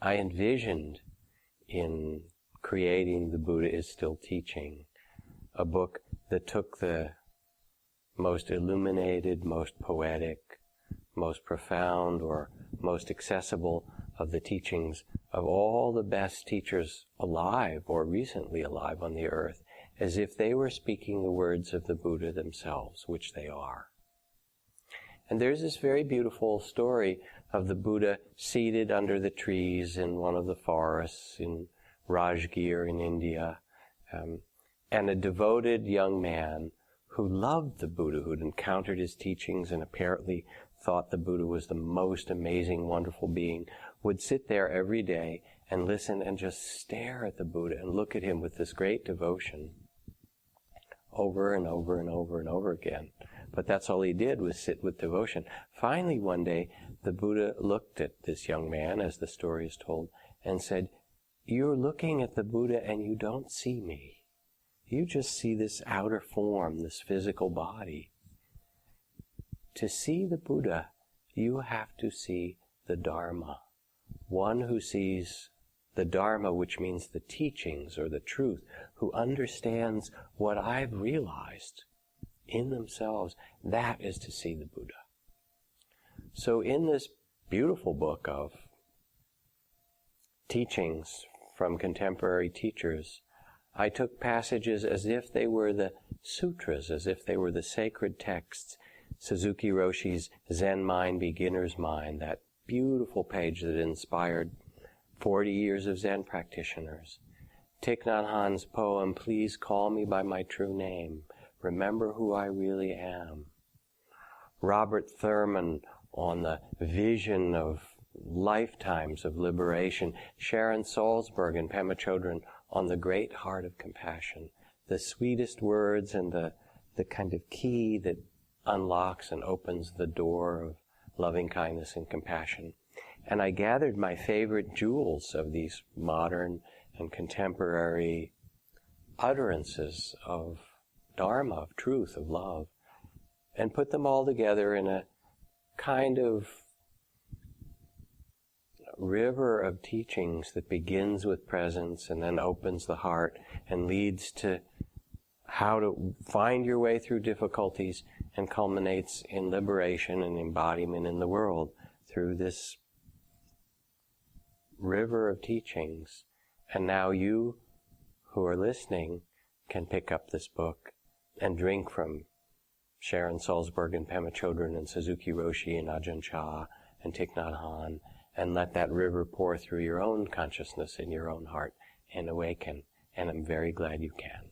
I envisioned in creating The Buddha is Still Teaching, a book that took the most illuminated, most poetic, most profound, or most accessible of the teachings of all the best teachers alive or recently alive on the earth, as if they were speaking the words of the Buddha themselves, which they are. And there's this very beautiful story of the Buddha seated under the trees in one of the forests in Rajgir in India, and a devoted young man who loved the Buddha, who'd encountered his teachings and apparently thought the Buddha was the most amazing, wonderful being, would sit there every day and listen and just stare at the Buddha and look at him with this great devotion over and over and over and over again. But that's all he did, was sit with devotion. Finally, one day, the Buddha looked at this young man, as the story is told, and said, "You're looking at the Buddha and you don't see me. You just see this outer form, this physical body. To see the Buddha, you have to see the Dharma. One who sees the Dharma, which means the teachings or the truth, who understands what I've realized in themselves, that is to see the Buddha." So in this beautiful book of teachings from contemporary teachers, I took passages as if they were the sutras, as if they were the sacred texts. Suzuki Roshi's Zen Mind, Beginner's Mind, that beautiful page that inspired 40 years of Zen practitioners. Thich Nhat Hanh's poem, Please Call Me by My True Name, Remember Who I Really Am. Robert Thurman on the vision of lifetimes of liberation. Sharon Salzberg and Pema Chödrön on the great heart of compassion. The sweetest words and the kind of key that unlocks and opens the door of loving kindness and compassion. And I gathered my favorite jewels of these modern and contemporary utterances of Dharma, of truth, of love, and put them all together in a kind of river of teachings that begins with presence and then opens the heart and leads to how to find your way through difficulties and culminates in liberation and embodiment in the world through this river of teachings. And now you who are listening can pick up this book and drink from Sharon Salzberg and Pema Chödrön and Suzuki Roshi and Ajahn Chah and Thich Nhat Hanh, and let that river pour through your own consciousness in your own heart and awaken. And I'm very glad you can.